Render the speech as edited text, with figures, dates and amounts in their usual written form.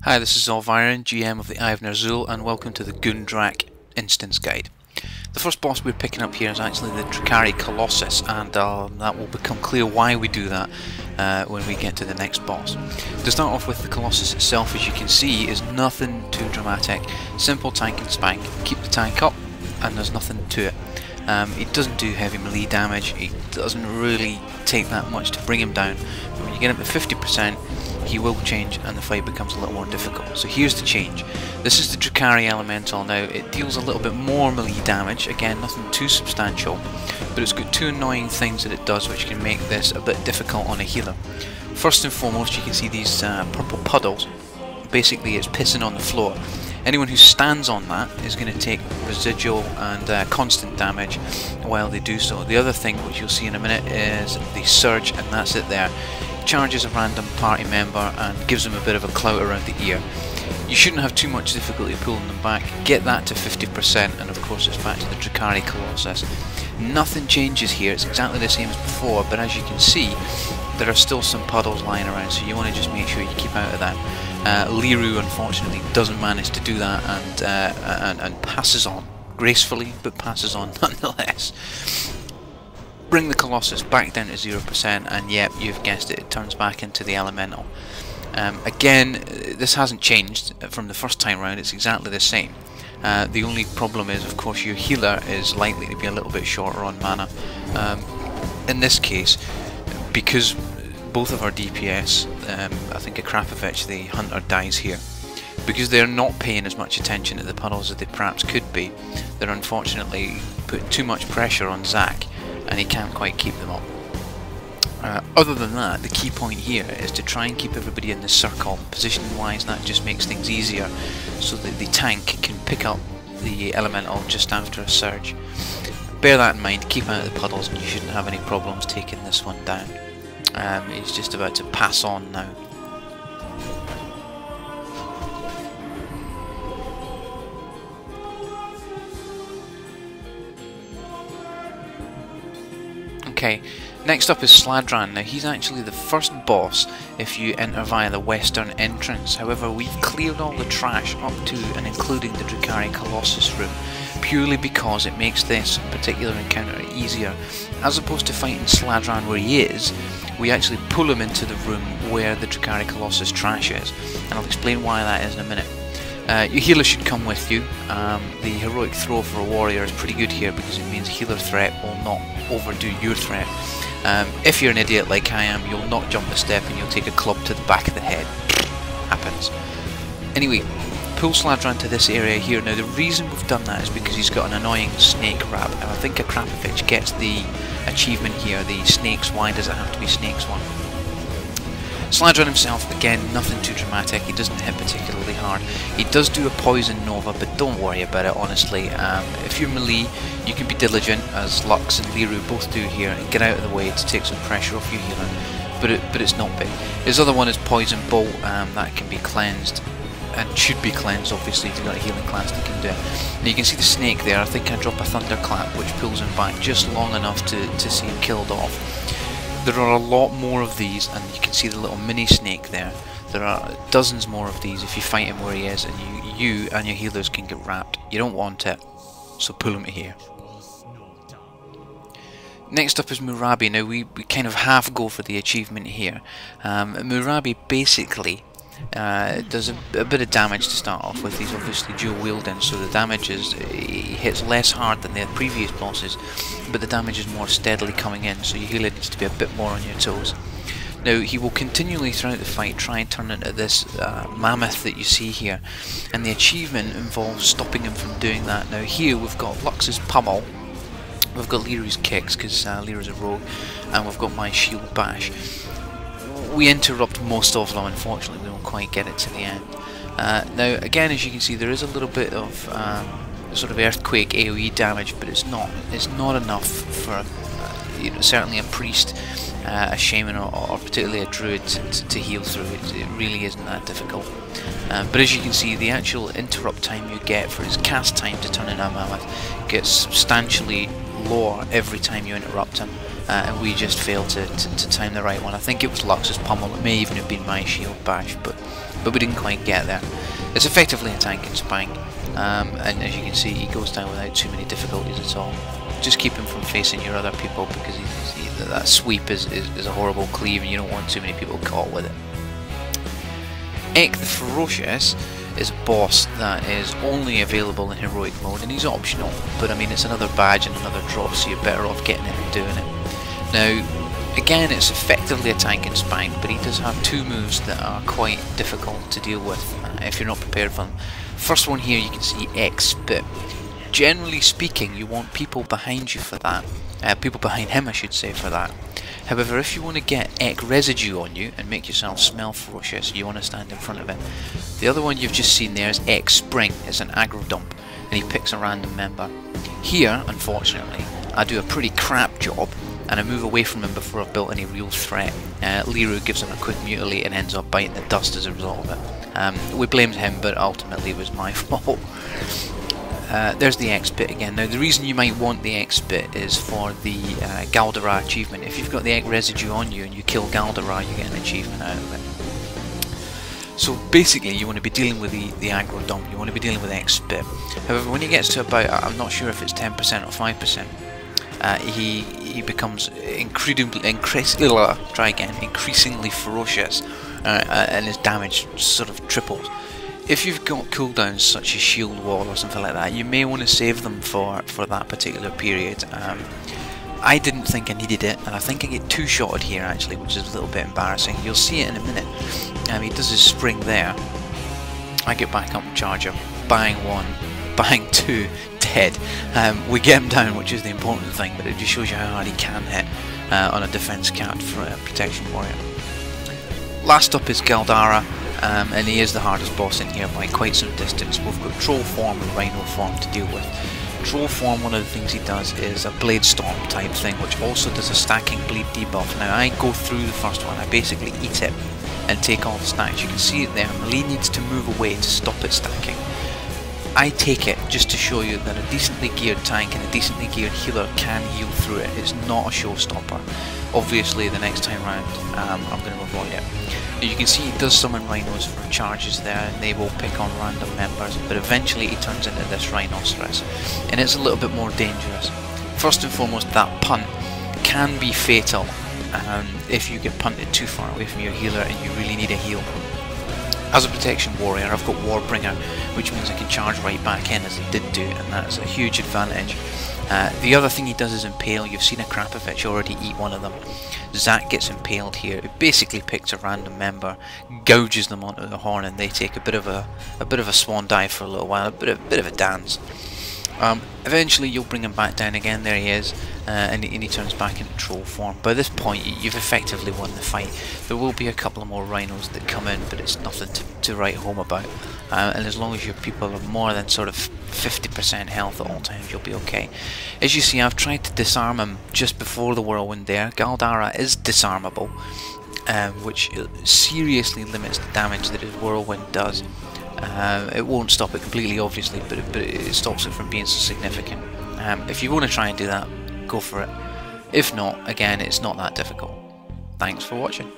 Hi, this is Elviron, GM of the Eye of Ner'zhul, and welcome to the Drakkari Instance Guide. The first boss we're picking up here is actually the Drakkari Colossus, and that will become clear why we do that when we get to the next boss. To start off with, the Colossus itself, as you can see, is nothing too dramatic. Simple tank and spank. Keep the tank up, and there's nothing to it. It doesn't do heavy melee damage, it doesn't really take that much to bring him down, but when you get him to 50%, he will change and the fight becomes a little more difficult. So here's the change. This is the Drakkari Elemental now. It deals a little bit more melee damage, again nothing too substantial, but it's got two annoying things that it does which can make this a bit difficult on a healer. First and foremost, you can see these purple puddles. Basically it's pissing on the floor. Anyone who stands on that is going to take residual and constant damage while they do so. The other thing, which you'll see in a minute, is the surge, and that's it there. Charges a random party member and gives them a bit of a clout around the ear. You shouldn't have too much difficulty pulling them back. Get that to 50% and of course it's back to the Drakkari Colossus. Nothing changes here, it's exactly the same as before, but as you can see there are still some puddles lying around, so you want to just make sure you keep out of that. Liru unfortunately doesn't manage to do that and passes on gracefully, but passes on nonetheless. Bring the Colossus back down to 0%, and yep, you've guessed it, it turns back into the Elemental. Again, this hasn't changed from the first time round, it's exactly the same. The only problem is, of course, your healer is likely to be a little bit shorter on mana. In this case, because both of our DPS, I think Akrapovich, the hunter, dies here. Because they're not paying as much attention to the puddles as they perhaps could be, they're unfortunately putting too much pressure on Zac, and he can't quite keep them up. Other than that, the key point here is to try and keep everybody in the circle. Positioning wise, that just makes things easier, so that the tank can pick up the elemental just after a surge. Bear that in mind, keep out of the puddles, and you shouldn't have any problems taking this one down. He's just about to pass on now. Okay, next up is Slad'Ran. Now he's actually the first boss if you enter via the western entrance. However, we've cleared all the trash up to and including the Drakkari Colossus room, purely because it makes this particular encounter easier. As opposed to fighting Slad'Ran where he is, we actually pull him into the room where the Drakkari Colossus trash is, and I'll explain why that is in a minute. Your healer should come with you. The heroic throw for a warrior is pretty good here because it means healer threat will not overdo your threat. If you're an idiot like I am, you'll not jump a step and you'll take a club to the back of the head. Happens. Anyway, pull Slad'Ran to this area here. Now the reason we've done that is because he's got an annoying snake wrap, and I think Akrapovich gets the achievement here, the snakes. Why does it have to be snakes one? Slad'Ran himself, again, nothing too dramatic, he doesn't hit particularly hard. He does do a poison nova, but don't worry about it, honestly. If you're melee, you can be diligent, as Lux and Liru both do here, and get out of the way to take some pressure off your healer, but it's not big. His other one is Poison Bolt, that can be cleansed, and should be cleansed, obviously, if you've got a healing class that can do it. Now you can see the snake there. I think I drop a thunderclap, which pulls him back just long enough to see him killed off. There are a lot more of these, and you can see the little mini snake there. There are dozens more of these if you fight him where he is, and you and your healers can get wrapped. You don't want it, so pull him to here. Next up is Moorabi. Now we kind of half go for the achievement here. Moorabi basically does a bit of damage to start off with. He's obviously dual wielding, so the damage is, he hits less hard than the previous bosses, but the damage is more steadily coming in, so your healer needs to be a bit more on your toes. Now he will continually throughout the fight try and turn into this mammoth that you see here, and the achievement involves stopping him from doing that. Now here we've got Lux's pummel, we've got Liru's kicks because Liru's a rogue, and we've got my shield bash. We interrupt most of them, unfortunately we don't quite get it to the end. Now again, as you can see, there is a little bit of sort of earthquake AoE damage, but it's not enough for you know, certainly a priest, a shaman, or particularly a druid to heal through. It really isn't that difficult. But as you can see, the actual interrupt time you get for his cast time to turn into a mammoth gets substantially lower every time you interrupt him. and we just failed to time the right one. I think it was Lux's pummel, it may even have been my shield bash, but we didn't quite get there. It's effectively a tank and spank, and as you can see, he goes down without too many difficulties at all. Just keep him from facing your other people, because that sweep is a horrible cleave and you don't want too many people caught with it. Ek the Ferocious is a boss that is only available in heroic mode, and he's optional, but I mean it's another badge and another drop, so you're better off getting it and doing it. Now again, it's effectively a tank and spank, but he does have two moves that are quite difficult to deal with if you're not prepared for them. First one here, you can see Ek Spit. Generally speaking, you want people behind you for that. People behind him, I should say, for that. However, if you want to get Ek residue on you and make yourself smell ferocious, you want to stand in front of it. The other one you've just seen there is Ek Spring. It's an aggro dump, and he picks a random member. Here, unfortunately, I do a pretty crap job, and I move away from him before I've built any real threat. Liru gives him a quick mutilate and ends up biting the dust as a result of it. We blamed him, but ultimately it was my fault. There's the Ek Spit again. Now the reason you might want the Ek Spit is for the Galdara achievement. If you've got the Ek residue on you and you kill Galdara, you get an achievement out of it. So basically you want to be dealing with the aggro dump, you want to be dealing with Ek Spit. However, when he gets to about, I'm not sure if it's 10% or 5%, he becomes increasingly ferocious, and his damage sort of triples. If you've got cooldowns such as shield wall or something like that, you may want to save them for that particular period. I didn't think I needed it, and I think I get two-shotted here actually, which is a little bit embarrassing. You'll see it in a minute. He does his spring there. I get back up and charger, bang one, bang two, dead. We get him down, which is the important thing, but it just shows you how hard he can hit on a defense cat for a protection warrior. Last up is Galdara. And he is the hardest boss in here by quite some distance. We've got Troll form and Rhino form to deal with. Troll form, one of the things he does is a blade storm type thing, which also does a stacking bleed debuff. Now I go through the first one, I basically eat it and take all the stacks. You can see it there, Melee needs to move away to stop it stacking. I take it just to show you that a decently geared tank and a decently geared healer can heal through it. It's not a showstopper. Obviously the next time round I'm going to avoid it. You can see he does summon rhinos for charges there, and they will pick on random members, but eventually he turns into this rhinoceros, and it's a little bit more dangerous. First and foremost, that punt can be fatal if you get punted too far away from your healer and you really need a heal. As a protection warrior, I've got Warbringer, which means I can charge right back in, as he did do, and that's a huge advantage. The other thing he does is impale. You've seen a Krapovich already eat one of them. Zach gets impaled here. It basically picks a random member, gouges them onto the horn, and they take a bit of a swan dive for a little while, a bit of a dance. Eventually you'll bring him back down again. There he is, and he turns back into troll form. By this point you've effectively won the fight. There will be a couple of more rhinos that come in, but it's nothing to write home about. And as long as your people are more than sort of 50% health at all times, you'll be okay. As you see, I've tried to disarm him just before the whirlwind there. Galdara is disarmable, which seriously limits the damage that his whirlwind does. It won't stop it completely, obviously, but it stops it from being so significant. If you want to try and do that, go for it. If not, again, it's not that difficult. Thanks for watching.